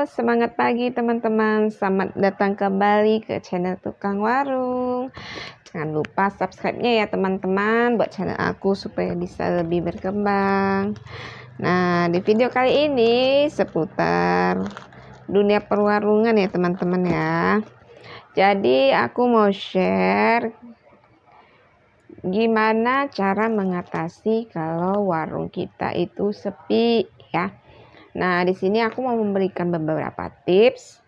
semangat pagi teman-teman. Selamat datang kembali ke channel Tukang Warung. Jangan lupa subscribe-nya ya teman-teman buat channel aku supaya bisa lebih berkembang. Nah, di video kali ini seputar dunia perwarungan ya teman-teman ya. Jadi aku mau share gimana cara mengatasi kalau warung kita itu sepi ya. Nah, di sini aku mau memberikan beberapa tips.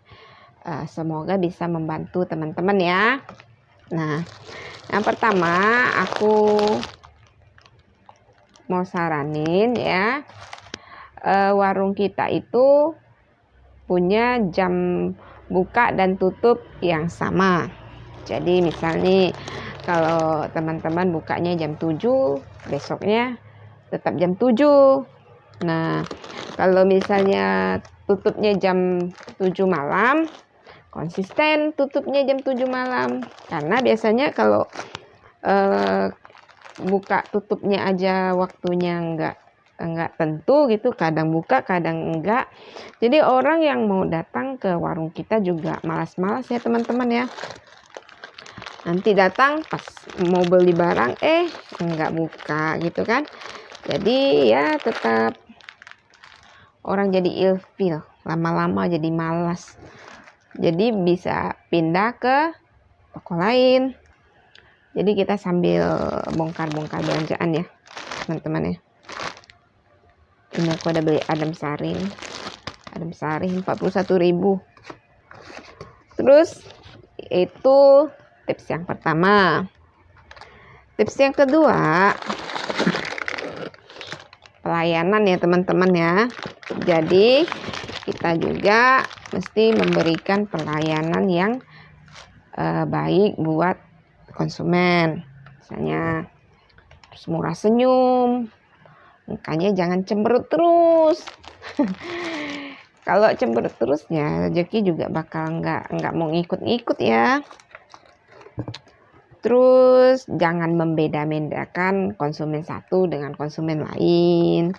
Semoga bisa membantu teman-teman ya. Nah, yang pertama aku mau saranin ya. Warung kita itu punya jam buka dan tutup yang sama. Jadi misalnya kalau teman-teman bukanya jam 7, besoknya tetap jam 7. Nah, kalau misalnya tutupnya jam 7 malam, konsisten tutupnya jam 7 malam. Karena biasanya kalau buka tutupnya aja waktunya enggak tentu gitu, kadang buka, kadang enggak. Jadi orang yang mau datang ke warung kita juga malas-malas ya teman-teman ya. Nanti datang pas mau beli barang, enggak buka gitu kan. Jadi ya tetap orang jadi ilfil, lama-lama jadi malas. Jadi bisa pindah ke toko lain. Jadi kita sambil bongkar-bongkar belanjaan ya teman-teman ya. Ini aku ada beli adem sari 41.000. Terus itu tips yang pertama. Tips yang kedua, pelayanan ya teman-teman ya. Jadi kita juga mesti memberikan pelayanan yang baik buat konsumen. Misalnya terus murah senyum, mukanya jangan cemberut terus. Kalau cemberut terusnya rezeki juga bakal nggak mau ngikut-ngikut ya. Terus jangan membeda-bedakan konsumen satu dengan konsumen lain.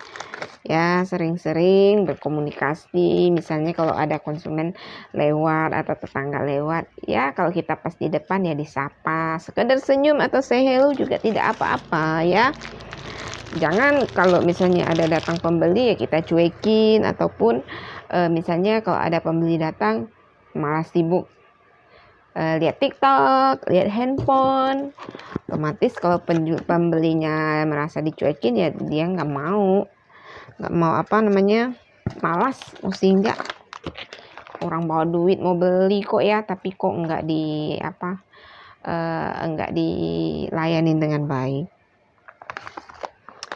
Ya, sering-sering berkomunikasi. Misalnya kalau ada konsumen lewat atau tetangga lewat, ya kalau kita pas di depan ya disapa. Sekedar senyum atau say hello juga tidak apa-apa ya. Jangan kalau misalnya ada datang pembeli ya kita cuekin, ataupun misalnya kalau ada pembeli datang malah sibuk lihat TikTok, lihat handphone. Otomatis kalau pembelinya merasa dicuekin ya dia nggak mau malas. Sehingga orang bawa duit mau beli kok ya, tapi kok nggak dilayanin dengan baik.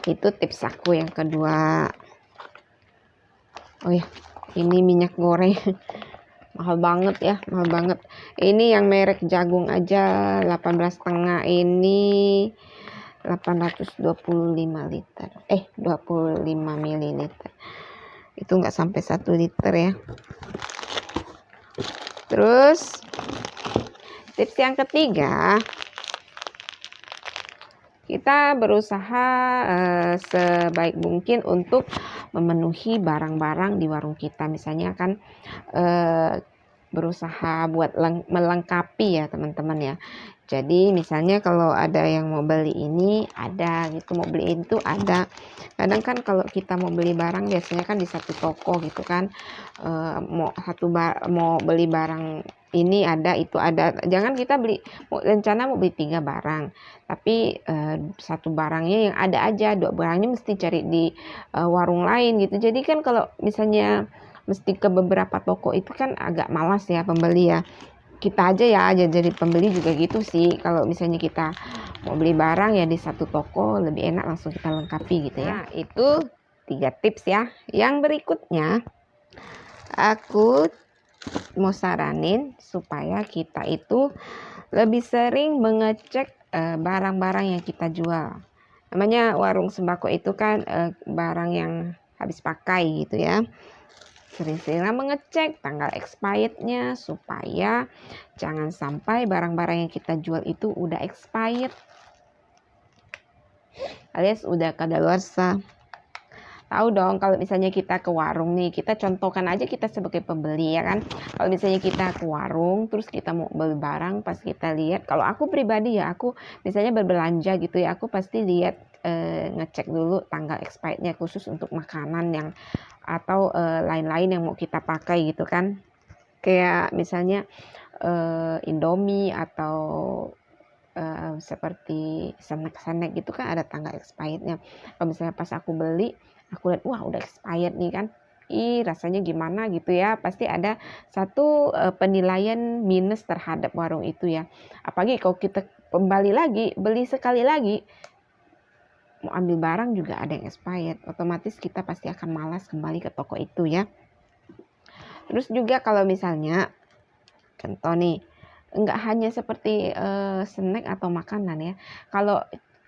Itu tips aku yang kedua. Oh ya, ini minyak goreng mahal banget ya, mahal banget. Ini yang merek jagung aja 18,5 ini 825 liter. 25 mililiter. Itu enggak sampai 1 liter ya. Terus tips yang ketiga, kita berusaha sebaik mungkin untuk memenuhi barang-barang di warung kita. Misalnya kan berusaha buat melengkapi ya teman-teman ya. Jadi misalnya kalau ada yang mau beli ini ada gitu, mau beli itu ada. Kadang kan kalau kita mau beli barang biasanya kan di satu toko gitu kan, mau beli barang ini ada, itu ada. Jangan kita rencana mau beli 3 barang, tapi satu barangnya yang ada aja, 2 barangnya mesti cari di warung lain gitu. Jadi kan kalau misalnya mesti ke beberapa toko itu kan agak malas ya pembeli ya. Kita aja ya jadi pembeli juga gitu sih. Kalau misalnya kita mau beli barang ya di satu toko lebih enak, langsung kita lengkapi gitu ya. Nah, itu 3 tips ya. Yang berikutnya aku mau saranin supaya kita itu lebih sering mengecek barang-barang yang kita jual. Namanya warung sembako itu kan barang yang habis pakai gitu ya. Sering-seringlah mengecek tanggal expirednya supaya jangan sampai barang-barang yang kita jual itu udah expired alias udah kadaluarsa. tahu dong kalau misalnya kita ke warung nih, kita contohkan aja kita sebagai pembeli ya kan. Kalau misalnya kita ke warung terus kita mau beli barang, pas kita lihat, kalau aku pribadi ya, aku misalnya berbelanja gitu ya, aku pasti lihat ngecek dulu tanggal expirednya khusus untuk makanan yang atau lain-lain yang mau kita pakai gitu kan. Kayak misalnya Indomie atau seperti snack-snack gitu kan ada tanggal expirednya. Kalau misalnya pas aku beli, aku lihat wah udah expired nih kan, rasanya gimana gitu ya, pasti ada satu penilaian minus terhadap warung itu ya. Apalagi kalau kita kembali lagi, beli sekali lagi, mau ambil barang juga ada yang expired, otomatis kita pasti akan malas kembali ke toko itu ya. Terus juga kalau misalnya contoh nih, enggak hanya seperti snack atau makanan ya, kalau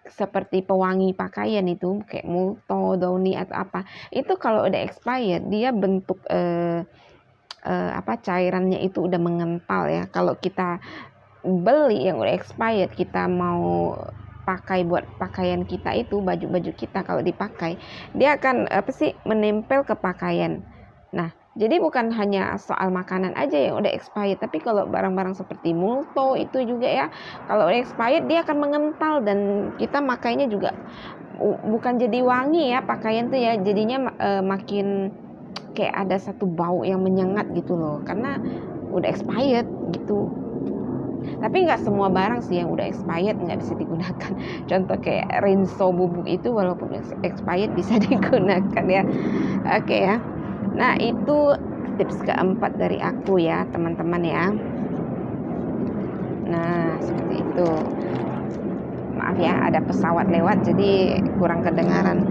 seperti pewangi pakaian itu kayak Multo, Downy atau apa, itu kalau udah expired dia bentuk cairannya itu udah mengental ya. Kalau kita beli yang udah expired, kita mau pakai buat pakaian kita itu, baju-baju kita kalau dipakai, dia akan menempel ke pakaian. Nah, jadi bukan hanya soal makanan aja yang udah expired, tapi kalau barang-barang seperti Multo itu juga ya, kalau udah expired dia akan mengental dan kita makainya juga bukan jadi wangi ya pakaian tuh ya, jadinya makin kayak ada satu bau yang menyengat gitu loh, karena udah expired gitu. Tapi nggak semua barang sih yang udah expired nggak bisa digunakan. Contoh kayak rinso bubuk itu walaupun expired bisa digunakan ya. Oke ya. Nah itu tips keempat dari aku ya teman-teman ya. Nah seperti itu. Maaf ya ada pesawat lewat jadi kurang kedengaran.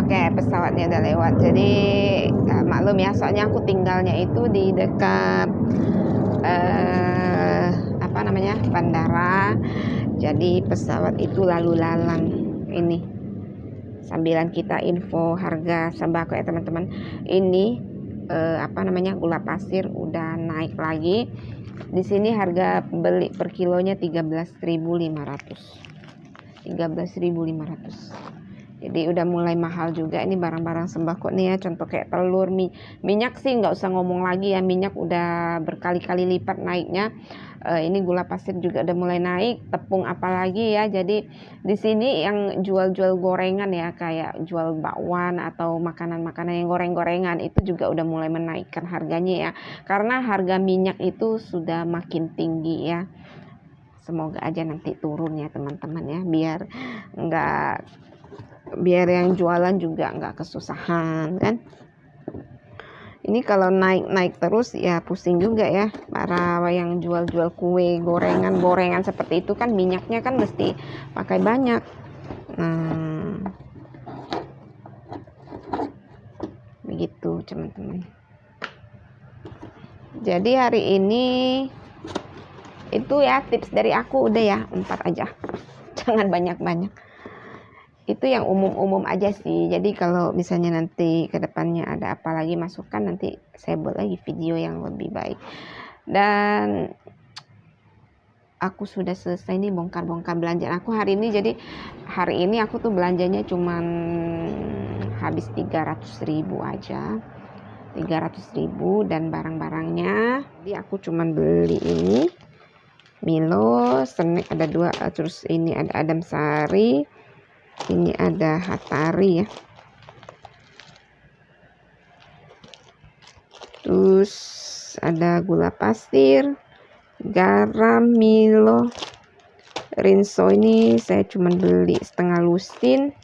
Oke, pesawatnya udah lewat. Jadi maklum ya, soalnya aku tinggalnya itu di dekat bandara. Jadi pesawat itu lalu lalang. Ini sambilan kita info harga sembako ya teman-teman. Ini gula pasir udah naik lagi. Di sini harga beli per kilonya 13.500. 13.500. Jadi udah mulai mahal juga ini barang-barang sembako nih ya. Contoh kayak telur, minyak sih nggak usah ngomong lagi ya, minyak udah berkali-kali lipat naiknya. Ini gula pasir juga udah mulai naik, tepung apalagi ya. Jadi di sini yang jual-jual gorengan ya, kayak jual bakwan atau makanan-makanan yang goreng-gorengan itu juga udah mulai menaikkan harganya ya. Karena harga minyak itu sudah makin tinggi ya. Semoga aja nanti turun ya teman-teman ya, biar yang jualan juga nggak kesusahan kan. Ini kalau naik terus ya pusing juga ya para yang jual-jual kue, gorengan seperti itu kan minyaknya kan mesti pakai banyak. Begitu teman-teman. Jadi hari ini itu ya tips dari aku udah ya 4 aja. Jangan banyak-banyak. Itu yang umum-umum aja sih. Jadi kalau misalnya nanti kedepannya ada apa lagi masukan, nanti saya buat lagi video yang lebih baik. Dan aku sudah selesai nih bongkar-bongkar belanjaan aku hari ini. Jadi hari ini aku tuh belanjanya cuman habis 300.000 aja. 300.000 dan barang-barangnya. Jadi aku cuman beli ini Milo, snack ada 2, terus ini ada Adam Sari. Ini ada Hatari ya. Terus ada gula pasir, garam, Milo, rinso ini saya cuma beli setengah lusin,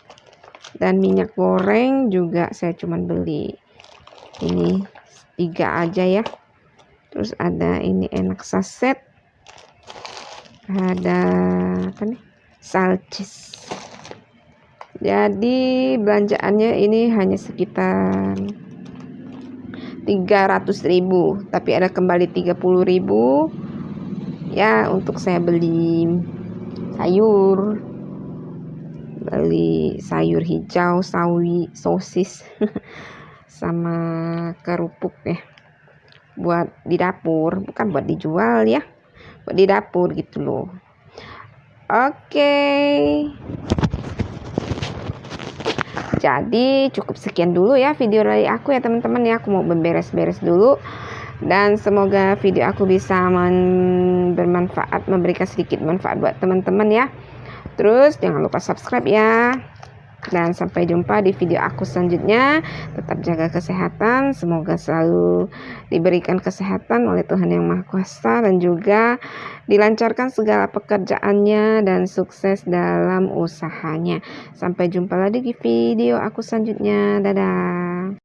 dan minyak goreng juga saya cuma beli ini 3 aja ya. Terus ada ini enak saset, ada apa nih, salcis. Jadi belanjaannya ini hanya sekitar 300.000, tapi ada kembali 30.000 ya untuk saya beli sayur hijau, sawi, sosis sama kerupuk ya. buat di dapur, bukan buat dijual ya, buat di dapur gitu loh. Oke, jadi cukup sekian dulu ya video dari aku ya teman-teman ya. Aku mau beres-beres dulu, dan semoga video aku bisa bermanfaat, memberikan sedikit manfaat buat teman-teman ya. Terus jangan lupa subscribe ya. Dan sampai jumpa di video aku selanjutnya. Tetap jaga kesehatan. Semoga selalu diberikan kesehatan oleh Tuhan Yang Maha Kuasa, dan juga dilancarkan segala pekerjaannya dan sukses dalam usahanya. Sampai jumpa lagi di video aku selanjutnya. Dadah.